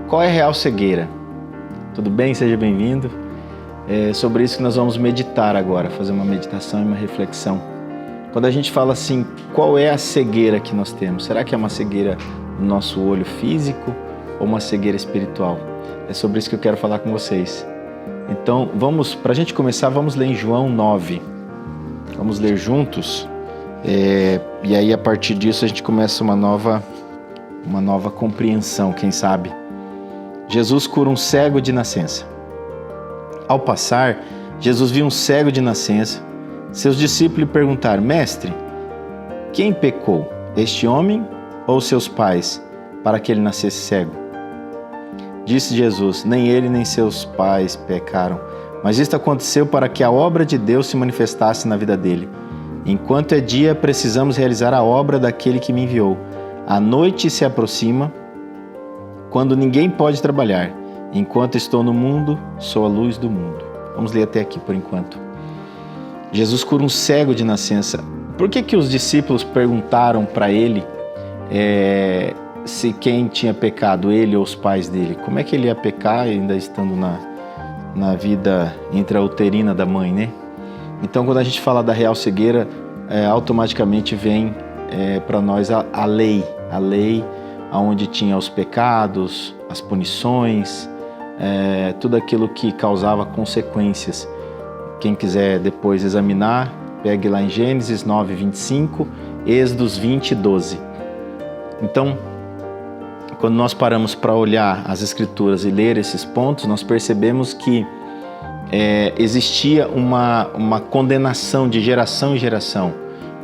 Qual é a real cegueira? Tudo bem? Seja bem-vindo. É sobre isso que nós vamos meditar agora, fazer uma meditação e uma reflexão. Quando a gente fala assim, qual é a cegueira que nós temos? Será que é uma cegueira no nosso olho físico ou uma cegueira espiritual? É sobre isso que eu quero falar com vocês. Então, para a gente começar, vamos ler em João 9. Vamos ler juntos. E aí, a partir disso, a gente começa uma nova compreensão, quem sabe. Jesus cura um cego de nascença. Ao passar, Jesus viu um cego de nascença. Seus discípulos lhe perguntaram: Mestre, quem pecou, este homem ou seus pais, para que ele nascesse cego? Disse Jesus: Nem ele nem seus pais pecaram, mas isto aconteceu para que a obra de Deus se manifestasse na vida dele. Enquanto é dia, precisamos realizar a obra daquele que me enviou. A noite se aproxima, quando ninguém pode trabalhar. Enquanto estou no mundo, sou a luz do mundo. Vamos ler até aqui por enquanto. Jesus cura um cego de nascença. Por que os discípulos perguntaram para ele se quem tinha pecado, ele ou os pais dele? Como é que ele ia pecar ainda estando na vida intrauterina da mãe, né? Então, quando a gente fala da real cegueira, automaticamente vem para nós a lei onde tinha os pecados, as punições, tudo aquilo que causava consequências. Quem quiser depois examinar, pegue lá em Gênesis 9, 25, Êxodos 20, 12. Então, quando nós paramos para olhar as Escrituras e ler esses pontos, nós percebemos que existia uma condenação de geração em geração.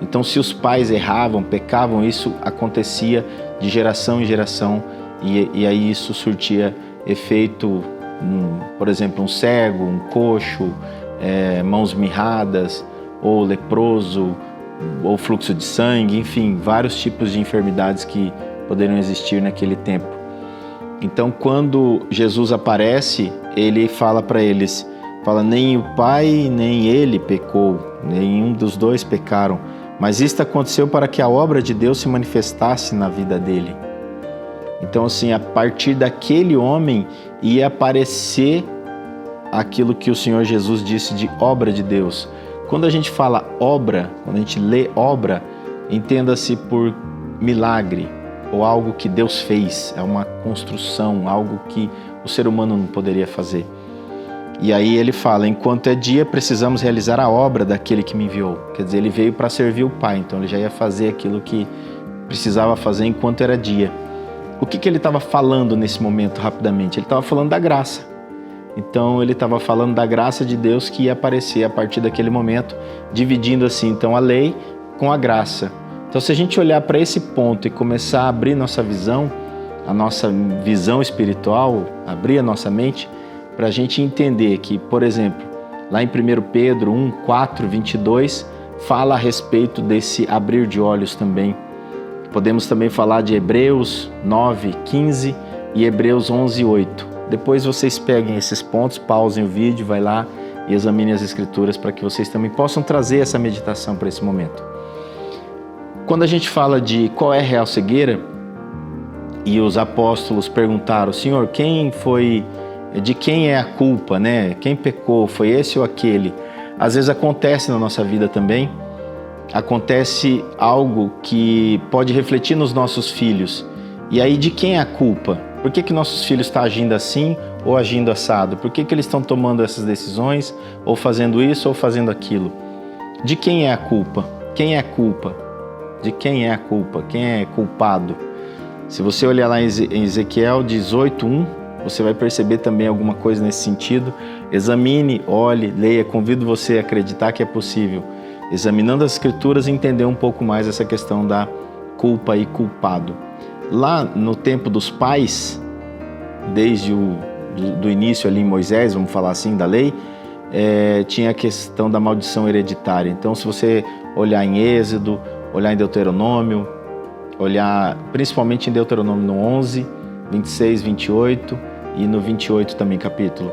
Então, se os pais erravam, pecavam, isso acontecia de geração em geração e aí isso surtia efeito, por exemplo, um cego, um coxo, mãos mirradas, ou leproso, ou fluxo de sangue, enfim, vários tipos de enfermidades que poderiam existir naquele tempo. Então, quando Jesus aparece, ele fala para eles, nem o pai nem ele pecou, nenhum dos dois pecaram, mas isto aconteceu para que a obra de Deus se manifestasse na vida dele. Então, assim, a partir daquele homem ia aparecer aquilo que o Senhor Jesus disse de obra de Deus. Quando a gente fala obra, quando a gente lê obra, entenda-se por milagre ou algo que Deus fez, é uma construção, algo que o ser humano não poderia fazer. E aí ele fala, enquanto é dia, precisamos realizar a obra daquele que me enviou. Quer dizer, ele veio para servir o Pai, então ele já ia fazer aquilo que precisava fazer enquanto era dia. O que ele estava falando nesse momento, rapidamente? Ele estava falando da graça. Então ele estava falando da graça de Deus que ia aparecer a partir daquele momento, dividindo assim então a lei com a graça. Então, se a gente olhar para esse ponto e começar a abrir nossa visão, a nossa visão espiritual, abrir a nossa mente, para a gente entender que, por exemplo, lá em 1 Pedro 1, 4, 22, fala a respeito desse abrir de olhos também. Podemos também falar de Hebreus 9, 15 e Hebreus 11, 8. Depois vocês peguem esses pontos, pausem o vídeo, vai lá e examinem as Escrituras para que vocês também possam trazer essa meditação para esse momento. Quando a gente fala de qual é a real cegueira, e os apóstolos perguntaram, Senhor, de quem é a culpa, né? Quem pecou, foi esse ou aquele? Às vezes acontece na nossa vida também, acontece algo que pode refletir nos nossos filhos. E aí, de quem é a culpa? Por que nossos filhos estão agindo assim ou agindo assado? Por que eles estão tomando essas decisões, ou fazendo isso ou fazendo aquilo? De quem é a culpa? Quem é a culpa? De quem é a culpa? Quem é culpado? Se você olhar lá em Ezequiel 18:1, você vai perceber também alguma coisa nesse sentido. Examine, olhe, leia, convido você a acreditar que é possível, examinando as Escrituras, entender um pouco mais essa questão da culpa e culpado. Lá no tempo dos pais, desde do início ali em Moisés, vamos falar assim, da lei, tinha a questão da maldição hereditária. Então, se você olhar em Êxodo, olhar em Deuteronômio, olhar principalmente em Deuteronômio no 11, 26, 28 e no 28 também capítulo.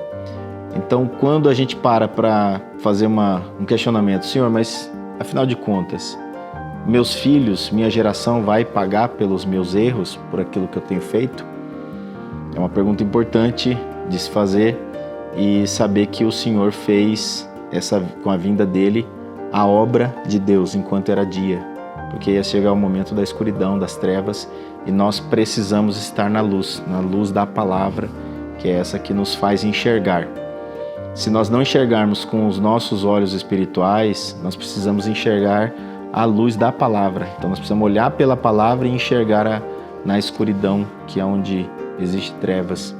Então, quando a gente para fazer um questionamento, Senhor, mas afinal de contas, meus filhos, minha geração vai pagar pelos meus erros, por aquilo que eu tenho feito? É uma pergunta importante de se fazer e saber que o Senhor fez com a vinda dele a obra de Deus enquanto era dia, porque ia chegar o momento da escuridão, das trevas, e nós precisamos estar na luz da palavra, que é essa que nos faz enxergar. Se nós não enxergarmos com os nossos olhos espirituais, nós precisamos enxergar a luz da palavra. Então nós precisamos olhar pela palavra e enxergar na escuridão, que é onde existe trevas.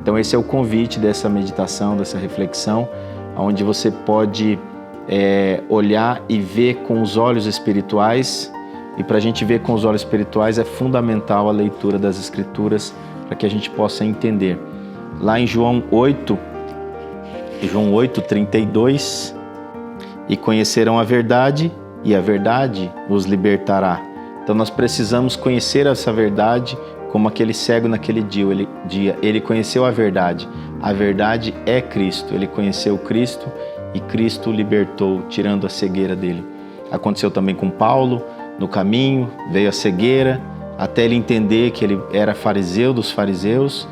Então esse é o convite dessa meditação, dessa reflexão, onde você pode olhar e ver com os olhos espirituais. E para a gente ver com os olhos espirituais é fundamental a leitura das Escrituras para que a gente possa entender. Lá em João 8:32, e conhecerão a verdade, e a verdade os libertará. Então nós precisamos conhecer essa verdade, como aquele cego naquele dia. Ele conheceu a verdade é Cristo. Ele conheceu Cristo e Cristo o libertou, tirando a cegueira dele. Aconteceu também com Paulo. No caminho veio a cegueira, até ele entender que ele era fariseu dos fariseus,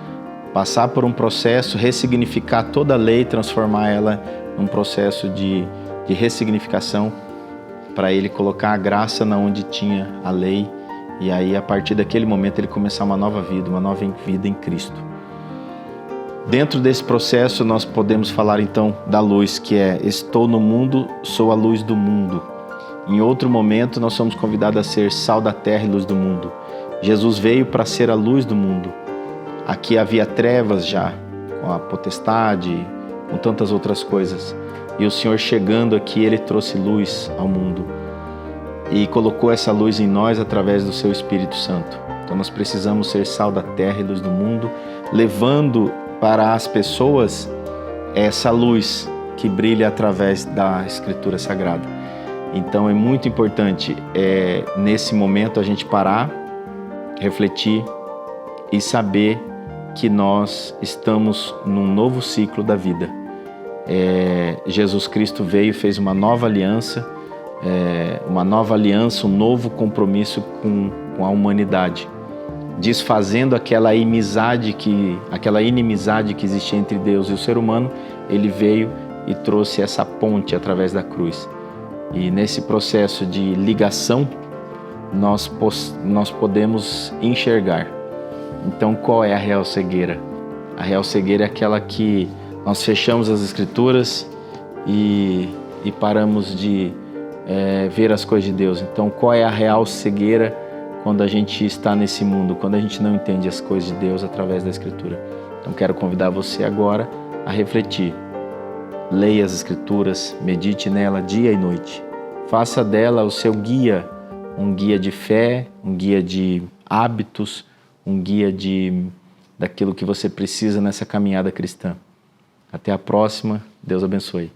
passar por um processo, ressignificar toda a lei, transformar ela num processo de ressignificação, para ele colocar a graça na onde tinha a lei, e aí a partir daquele momento ele começar uma nova vida em Cristo. Dentro desse processo nós podemos falar então da luz, que é: estou no mundo, sou a luz do mundo. Em outro momento nós somos convidados a ser sal da terra e luz do mundo. Jesus veio para ser a luz do mundo. Aqui havia trevas já, com a potestade, com tantas outras coisas. E o Senhor chegando aqui, Ele trouxe luz ao mundo. E colocou essa luz em nós através do Seu Espírito Santo. Então nós precisamos ser sal da terra e luz do mundo, levando para as pessoas essa luz que brilha através da Escritura Sagrada. Então é muito importante nesse momento a gente parar, refletir e saber que nós estamos num novo ciclo da vida. Jesus Cristo veio e fez uma nova aliança, um novo compromisso com a humanidade, desfazendo aquela inimizade que existia entre Deus e o ser humano. Ele veio e trouxe essa ponte através da cruz. E nesse processo de ligação, nós podemos enxergar. Então, qual é a real cegueira? A real cegueira é aquela que nós fechamos as Escrituras e paramos de ver as coisas de Deus. Então, qual é a real cegueira quando a gente está nesse mundo, quando a gente não entende as coisas de Deus através da Escritura? Então, quero convidar você agora a refletir. Leia as Escrituras, medite nela dia e noite. Faça dela o seu guia, um guia de fé, um guia de hábitos, um guia daquilo que você precisa nessa caminhada cristã. Até a próxima. Deus abençoe.